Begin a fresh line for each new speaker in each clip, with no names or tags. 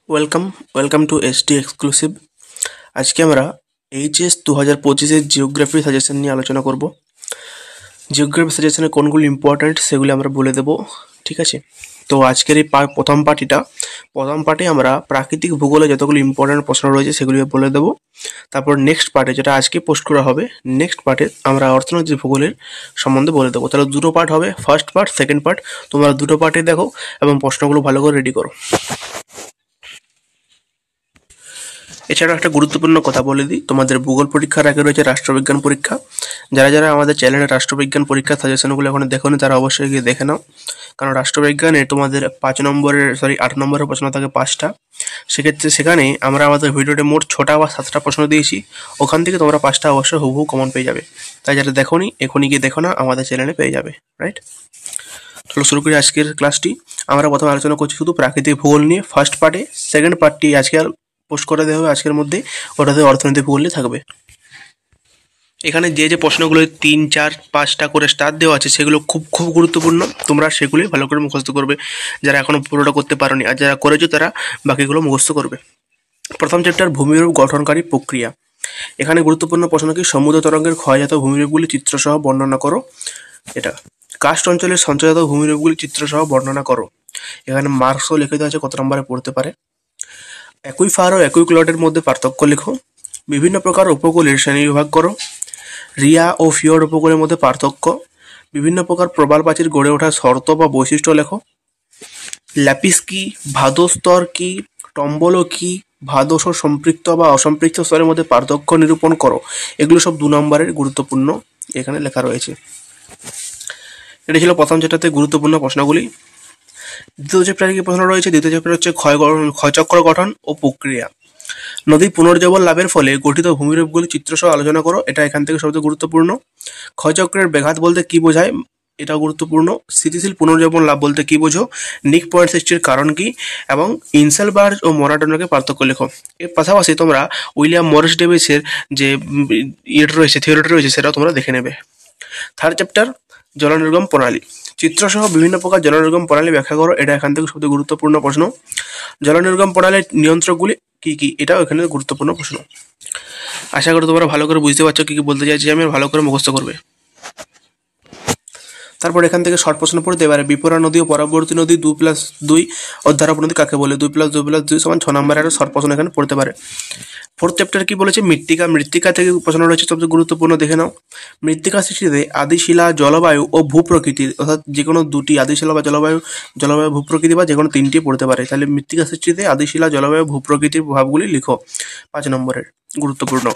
Welcome welcome to ST exclusive. আজকে আমরা HS 2025-এর geography suggestion নিয়ে আলোচনা করব। জিওগ্রাফি সাজেশনে কোনগুলো ইম্পর্ট্যান্ট সেগুলি আমরা বলে দেব, ঠিক আছে? তো আজকের এই প্রথম পার্টে আমরা প্রাকৃতিক ভূগোলে যতগুলো ইম্পর্ট্যান্ট প্রশ্ন রয়েছে সেগুলি বলে দেবো। তারপর নেক্সট পার্টে, যেটা আজকে পোস্ট করা হবে, নেক্সট পার্টে আমরা অর্থনৈতিক ভূগোলের সম্বন্ধে বলে দেবো। তাহলে দুটো পার্ট হবে, ফার্স্ট পার্ট, সেকেন্ড পার্ট। তোমরা দুটো পার্টে দেখো এবং প্রশ্নগুলো ভালো করে রেডি করো। এছাড়াও একটা গুরুত্বপূর্ণ কথা বলে দিই, তোমাদের ভূগোল পরীক্ষার আগে রয়েছে রাষ্ট্রবিজ্ঞান পরীক্ষা। যারা আমাদের চ্যানেলে রাষ্ট্রবিজ্ঞান পরীক্ষার সাজেশনগুলো এখন দেখোনি তারা অবশ্যই গিয়ে দেখে নাও, কারণ রাষ্ট্রবিজ্ঞানে তোমাদের 8 নম্বরের প্রশ্ন থাকে 5টা। সেক্ষেত্রে সেখানে আমরা আমাদের ভিডিওতে মোট 6টা বা 7টা প্রশ্ন দিয়েছি, ওখান থেকে তোমরা 5টা অবশ্যই হুবহু কমন পেয়ে যাবে। তাই যারা দেখোনি এখনই গিয়ে দেখো না, আমাদের চ্যানেলে পেয়ে যাবে, রাইট? চলো শুরু করি আজকের ক্লাসটি। আমরা প্রথমে আলোচনা করছি শুধু প্রাকৃতিক ভূগোল নিয়ে ফার্স্ট পার্টে। সেকেন্ড পার্টটি আজকে পোস্ট করে দেওয়া হবে আজকের মধ্যে, ওটাতে অর্থনৈতিক ভূগোল নিয়ে থাকবে। এখানে যে প্রশ্নগুলো 3, 4, 5টা করে স্টার দেওয়া আছে সেগুলো খুব গুরুত্বপূর্ণ। তোমরা সেগুলি ভালো করে মুখস্থ করবে, যারা এখনো পুরোটা করতে পারোনি, আর যারা করেছো তারা বাকিগুলো মুখস্থ করবে। প্রথম চ্যাপ্টার ভূমিরূপ গঠনকারী প্রক্রিয়া। এখানে গুরুত্বপূর্ণ প্রশ্ন কি, সমুদ্র তরঙ্গের ক্ষয়জাত ভূমিরূপগুলি চিত্রসহ বর্ণনা করো। এটা কাস্ট অঞ্চলের সঞ্চয়জাত ভূমিরূপগুলি চিত্রসহ বর্ণনা করো। এখানে মার্কসও লিখিত আছে, কত নম্বরে পড়তে পারে। অ্যাকুইফার ও অ্যাকুইক্লটের মধ্যে পার্থক্য লেখো। বিভিন্ন প্রকার উপকূলের শ্রেণীবিভাগ করো। রিয়া ও ফিওর্ড উপকূলের মধ্যে পার্থক্য। বিভিন্ন প্রকার প্রবাল প্রাচীর গড়ে ওঠার শর্ত বা বৈশিষ্ট্য লেখো। ল্যাপিস কি, ভাদস্তর কি, টম্বল কি, ভাদস সম্পৃক্ত বা অসম্পৃক্ত স্তরের মধ্যে পার্থক্য নিরূপণ করো। এগুলো সব 2 নম্বরের গুরুত্বপূর্ণ এখানে লেখা রয়েছে। এটা ছিল প্রথম চ্যাপ্টারতে গুরুত্বপূর্ণ প্রশ্নগুলি। দ্বিতীয় চ্যাপ্টারে কি প্রশ্ন রয়েছে? দ্বিতীয় চ্যাপ্টার হচ্ছে ক্ষয়চক্র গঠন ও প্রক্রিয়া। নদী পুনর্জীবন লাভের ফলে গঠিত ভূমিরূপগুলি চিত্রসহ আলোচনা করো। এটা এখান থেকে সবচেয়ে গুরুত্বপূর্ণ। ক্ষয়চক্রের ব্যাঘাত বলতে কি বোঝায়, এটা গুরুত্বপূর্ণ। স্থিতিশীল পুনর্জীবন লাভ বলতে কি বোঝো, নিক পয়েন্ট সৃষ্টির কারণ কি, এবং ইনসেলবার্গ ও মরাডোনাকে পার্থক্য লেখো। এর পাশাপাশি তোমরা উইলিয়াম মরিস ডেভিসের যে ইয়েটা রয়েছে, থিওরিটা রয়েছে, সেটাও তোমরা দেখে নেবে। থার্ড চ্যাপ্টার জলনির্গম প্রণালী। চিত্রসহ বিভিন্ন প্রকার জলনির্গম প্রণালী ব্যাখ্যা করো। এটা এখান থেকে সবচেয়ে গুরুত্বপূর্ণ প্রশ্ন। জলনির্গম প্রণালীর নিয়ন্ত্রকগুলি কি কি, এটাও এখানে গুরুত্বপূর্ণ প্রশ্ন। আশা করি তোমরা ভালো করে বুঝতে পারছো কি কি বলতে চাইছি আমি, ভালো করে মুখস্থ করবে। তারপর এখান থেকে শর্ট প্রশ্ন পড়তে পারে। বিপরা নদী ও পরবর্তী নদী 2+2 অধ্যারোপ নদী কাকে বলে? 2+2+2 সমান 6 নম্বরের একটা শর্ট প্রশ্ন এখানে পড়তে পারে। ফোর্থ চ্যাপ্টার কি বলেছে, মৃত্তিকা থেকে প্রশ্ন রয়েছে, সবচেয়ে গুরুত্বপূর্ণ দেখে নাও। মৃত্তিকা সৃষ্টিতে আদিশিলা, জলবায়ু ও ভূপ্রকৃতির, অর্থাৎ যে কোনো দুটি, আদিশিলা বা জলবায়ু, ভূপ্রকৃতি বা যে কোনো 3টি পড়তে পারে। তাহলে মৃত্তিকা সৃষ্টিতে আদিশিলা, জলবায়ু, ভূপ্রকৃতির প্রভাবগুলি লিখো, 5 নম্বরের গুরুত্বপূর্ণ।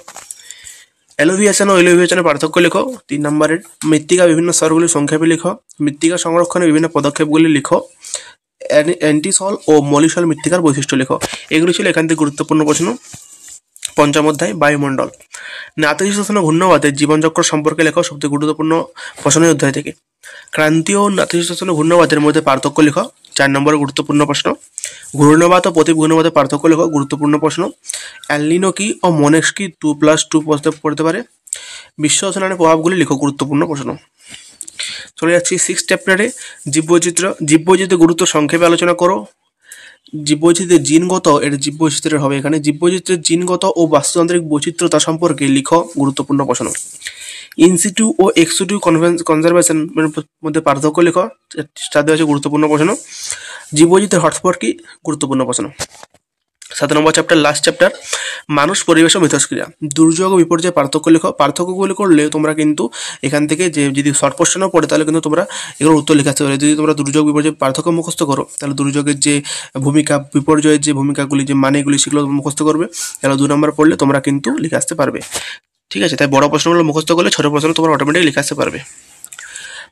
এলোভিয়েশন ও এলোভিয়েশনের পার্থক্য লেখো, 3 নম্বরের। মৃত্তিকা বিভিন্ন স্তরগুলি সংক্ষেপে লিখো। মৃত্তিকা সংরক্ষণের বিভিন্ন পদক্ষেপগুলি লিখো। অ্যান্টিসল ও মলিসল মৃত্তিকার বৈশিষ্ট্য লেখো। এগুলি ছিল এখান থেকে গুরুত্বপূর্ণ প্রশ্ন। পঞ্চম অধ্যায় বায়ুমণ্ডল। নাতিশীতোষ্ণ ঘূর্ণবাদের জীবনচক্র সম্পর্কে লেখো, সবচেয়ে গুরুত্বপূর্ণ প্রশ্নের অধ্যায় থেকে। ক্রান্তীয় ও নাতিশীতোষ্ণ ঘূর্ণবাদের মধ্যে পার্থক্য লেখো, 4 নম্বরের গুরুত্বপূর্ণ প্রশ্ন। ঘূর্ণবাত ও প্রতি ঘূর্ণবাদের পার্থক্য লেখো, গুরুত্বপূর্ণ প্রশ্ন। অ্যালনিনো কি ও মনেক্স কি, 2+2 পড়তে পারে। বিশ্ব উষ্ণায়নের প্রভাবগুলি লিখো, গুরুত্বপূর্ণ প্রশ্ন। চলে যাচ্ছি 6th চ্যাপ্টারে জীববৈচিত্র্যের গুরুত্ব সংক্ষেপে আলোচনা করো। জীববৈচিত্র্যের জিনগত, এটা জীববৈচিত্র্যের হবে এখানে। জীববৈচিত্র্যের জিনগত ও বাস্তুতান্ত্রিক বৈচিত্র্যতা সম্পর্কে লিখো, গুরুত্বপূর্ণ প্রশ্ন। ইনসিটু ও এক্সিটু কনজারভেশন মধ্যে পার্থক্য লেখো, স্টার দেওয়া আছে, গুরুত্বপূর্ণ প্রশ্ন। জীববৈচিত্র্যের হটস্পট কি, গুরুত্বপূর্ণ প্রশ্ন। 7 নম্বর চ্যাপ্টার, লাস্ট চ্যাপ্টার, মানুষ, পরিবেশ ও মিথস্ক্রিয়া। দুর্যোগ ও বিপর্যয় পার্থক্য লেখো। পার্থক্যগুলি করলে তোমরা কিন্তু এখান থেকে যে যদি শর্ট প্রশ্নও পড়ে তাহলে কিন্তু তোমরা এগুলোর উত্তর লিখে আসতে পারো। যদি তোমরা দুর্যোগ বিপর্যয় পার্থক্য মুখস্থ করো তাহলে দুর্যোগের যে ভূমিকা, বিপর্যয়ের যে ভূমিকাগুলি, যে মানেগুলি, সেগুলো মুখস্থ করবে। তাহলে 2 নম্বর পড়লে তোমরা কিন্তু লিখে আসতে পারবে, ঠিক আছে? তাই বড় প্রশ্নগুলো মুখস্থ করলে ছোট প্রশ্ন তোমরা অটোমেটিক লিখে আসতে পারবে।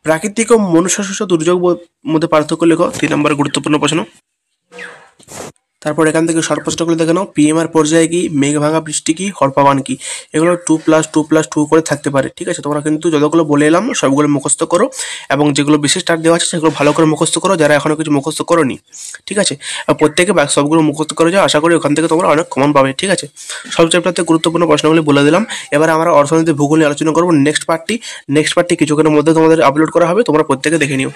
প্রাকৃতিক ও মনুষ্যসৃষ্ট দুর্যোগ মধ্যে পার্থক্য লেখো, 3 নম্বরের গুরুত্বপূর্ণ প্রশ্ন। তারপর এখান থেকে শর্ট প্রশ্নগুলো দেখে নাও। পিএমআর পর্যায়ে কি, মেঘ ভাঙা বৃষ্টি কি, হরপাবান কি। এগুলো 2+2+2 করে থাকতে পারে, ঠিক আছে? তোমরা কিন্তু যতগুলো বলে এলাম সবগুলো মুখস্থ করো, এবং যেগুলো বেশি স্টার দেওয়া আছে সেগুলো ভালো করে মুখস্থ করো, যারা এখনো কিছু মুখস্থ করোনি, ঠিক আছে? আর প্রত্যেকে সবগুলো মুখস্থ করে যাও, আশা করি ওখান থেকে তোমরা অনেক কমন পাবে, ঠিক আছে? সব চ্যাপ্টারতে গুরুত্বপূর্ণ প্রশ্নগুলি বলে দিলাম। এবার আমরা অর্থনীতি ভূগোল নিয়ে আলোচনা করবো। নেক্সট পার্টটি কিছুক্ষণের মধ্যে তোমাদের আপলোড করা হবে, তোমরা প্রত্যেকে দেখে নিও।